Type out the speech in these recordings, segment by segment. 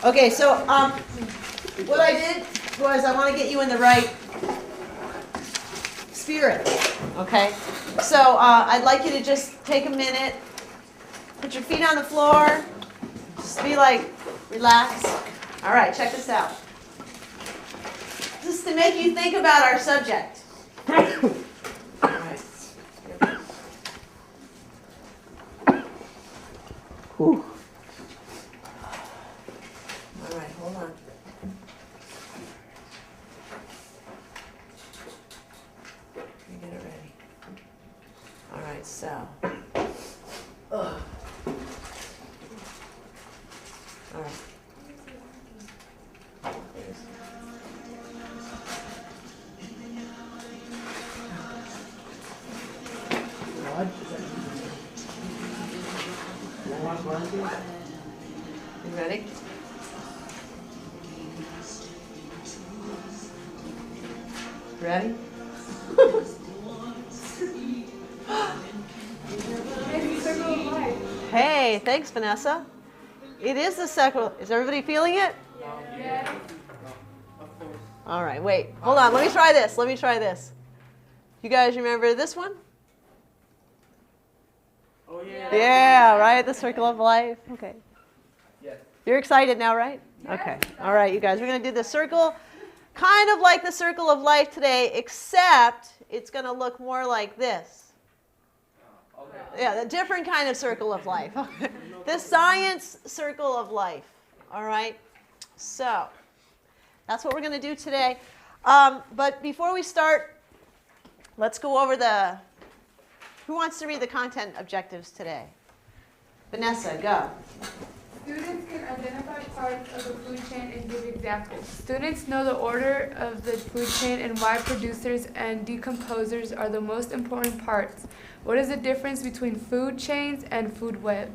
Okay, so what I did was I want to get you in the right spirit, okay? So I'd like you to just take a minute, put your feet on the floor, just be like, relax. All right, check this out. Just to make you think about our subject. All right. Whew. All right, hold on. Let me get it ready. All right, so. Ugh. All right. You ready? Ready? Hey, thanks, Vanessa. It is the circle. Is everybody feeling it? Yeah. All right, wait. Hold on. Let me try this. Let me try this. You guys remember this one? Oh, yeah. Yeah, right? The circle of life. Okay. Yes. You're excited now, right? Okay. All right, you guys. We're going to do the circle, kind of like the circle of life today, except it's going to look more like this. Okay. Yeah, the different kind of circle of life. The science circle of life. All right? So that's what we're going to do today. But before we start, let's go over the, who wants to read the content objectives today? Vanessa, go. Students can identify parts of the food chain and give examples. Students know the order of the food chain and why producers and decomposers are the most important parts. What is the difference between food chains and food web?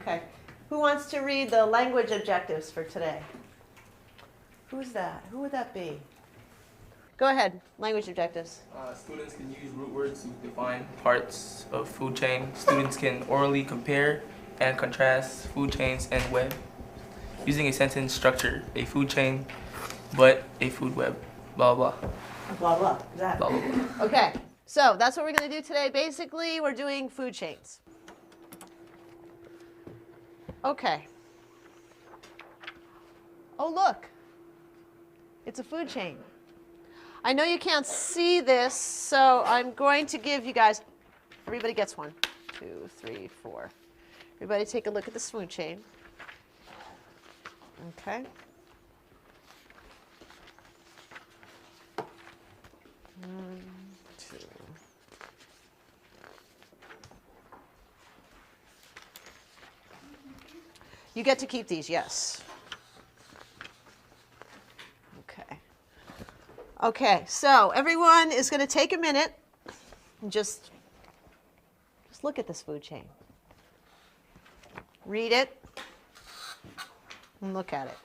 Okay. Who wants to read the language objectives for today? Who's that? Who would that be? Go ahead. Language objectives. Students can use root words to define parts of food chain. Students can orally compare and contrast food chains and web using a sentence structure. A food chain, but a food web. Blah, blah, Blah, blah. That. blah, blah, blah. Okay. So that's what we're going to do today. Basically, we're doing food chains. Okay. Oh, look. It's a food chain. I know you can't see this, so I'm going to give you guys, everybody gets one. 2, 3, 4. Everybody take a look at this food chain. Okay. One, 2. You get to keep these, yes. Okay. Okay, so everyone is going to take a minute and just look at this food chain. Read it and look at it.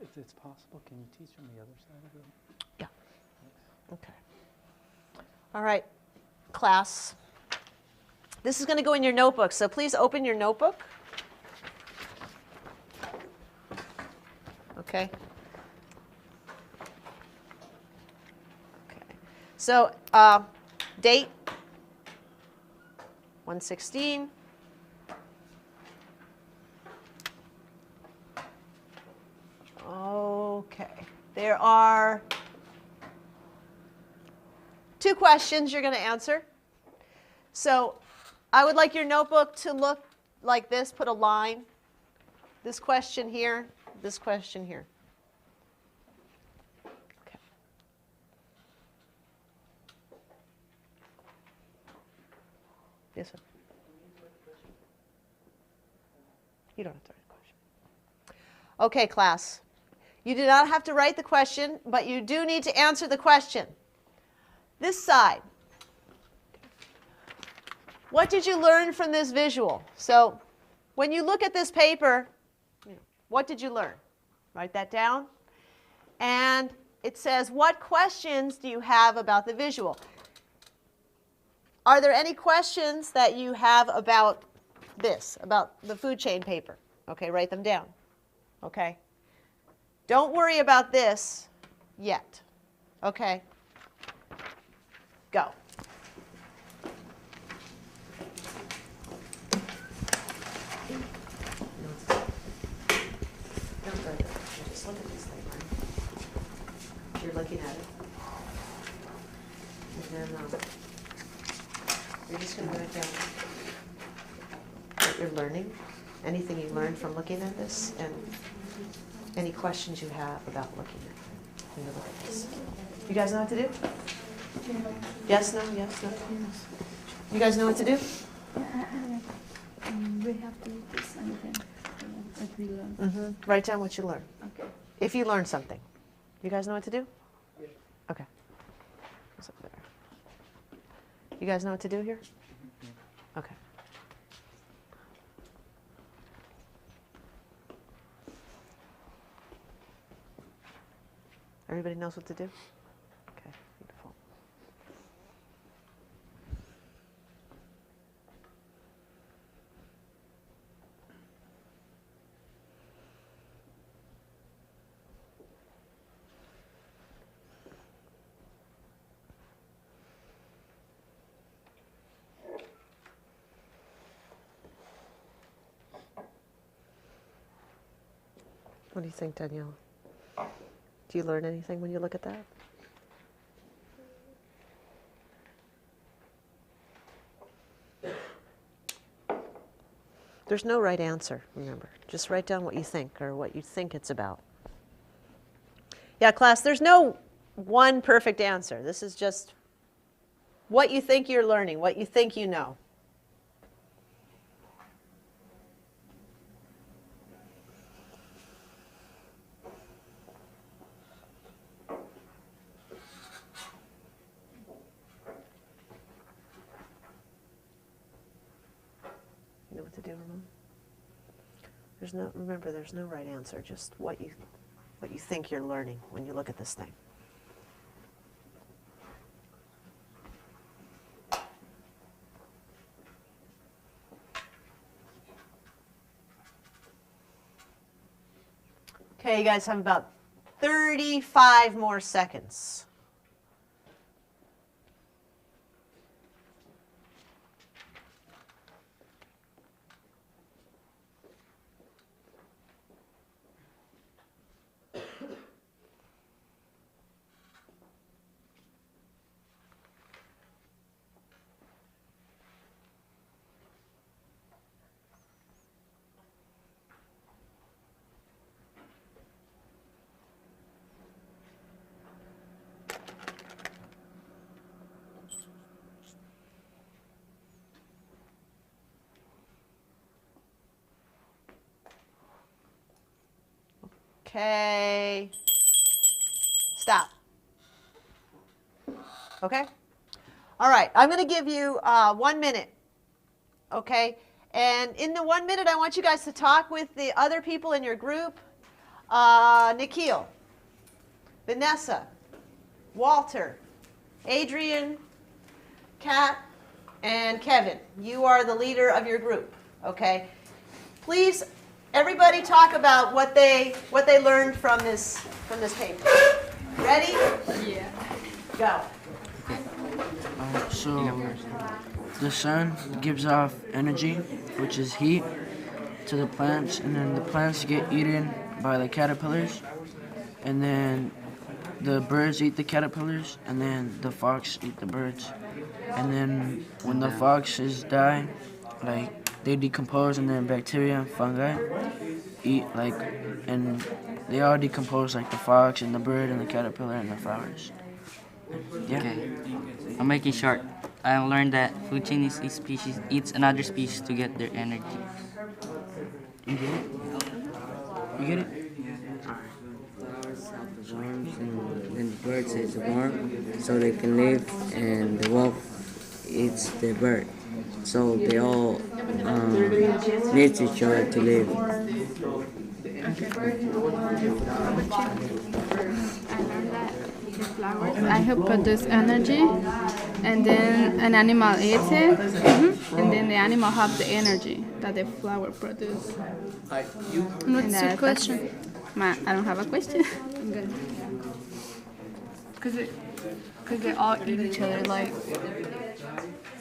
If it's possible, can you teach on the other side of it? Yeah. Okay. All right, class. This is going to go in your notebook, so please open your notebook. Okay. Okay. So, date 1/16. Okay. There are 2 questions you're going to answer. So I would like your notebook to look like this. Put a line. This question here. This question here. Okay. This one. You don't have to write a question. Okay, class. You do not have to write the question, but you do need to answer the question. This side. what did you learn from this visual? So when you look at this paper, what did you learn? Write that down. And it says, what questions do you have about the visual? Are there any questions that you have about this, about the food chain paper? Okay, write them down. Okay? Don't worry about this yet. Okay? Go. Just look at this thing, right? You're looking at it. And then you're just going to write down what you're learning, anything you learned from looking at this, and any questions you have about looking at it when you look at this. You guys know what to do? Yes, no, yes, no? You guys know what to do? We have to do something that we learn. Write down what you learn. Okay. If you learn something. You guys know what to do? Yeah. Okay. What's up there? You guys know what to do here? Okay. Everybody knows what to do? Okay, beautiful. What do you think, Danielle? Do you learn anything when you look at that? There's no right answer, remember. Just write down what you think or what you think it's about. Yeah, class, there's no one perfect answer. This is just what you think you're learning, what you think you know. You know what to do, Ramon? Remember, there's no right answer, just what you think you're learning when you look at this thing. Okay, you guys have about 35 more seconds. Okay. Stop. Okay? All right, I'm going to give you 1 minute. Okay? And in the 1 minute, I want you guys to talk with the other people in your group. Nikhil, Vanessa, Walter, Adrian, Kat, and Kevin. You are the leader of your group. Okay? Please, everybody talk about what they learned from this paper. Ready? Yeah. Go. So the sun gives off energy, which is heat, to the plants, and then the plants get eaten by the caterpillars, and then the birds eat the caterpillars, and then the fox eat the birds. And then when the foxes die, like, they decompose, and then bacteria and fungi eat, like, and they all decompose, like the fox and the bird and the caterpillar and the flowers. Yeah. Okay. I'll make it short. I learned that food chain is a species eats another species to get their energy. You get it? You get it? Flowers help the worms, and then the birds eat the worm so they can live, and the wolf eats the bird. so they all need each other to live. I learned that the flowers I help produce energy, and then an animal eats it, and then the animal have the energy that the flower produce. What's your question? I don't have a question. I'm good. Because they all eat each other. Like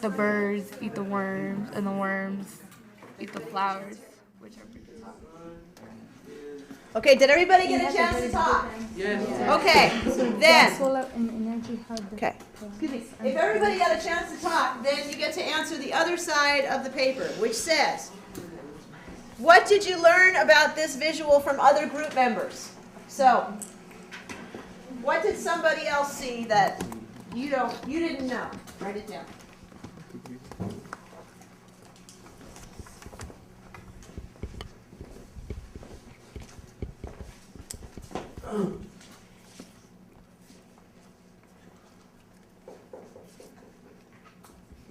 the birds eat the worms, and the worms eat the flowers, which are produced. Okay, did everybody get a chance to talk? Yes. Okay, then. Solar and energy have the Okay. Excuse me. If everybody got a chance to talk, then you get to answer the other side of the paper, which says, what did you learn about this visual from other group members? So, what did somebody else see that you didn't know? Write it down.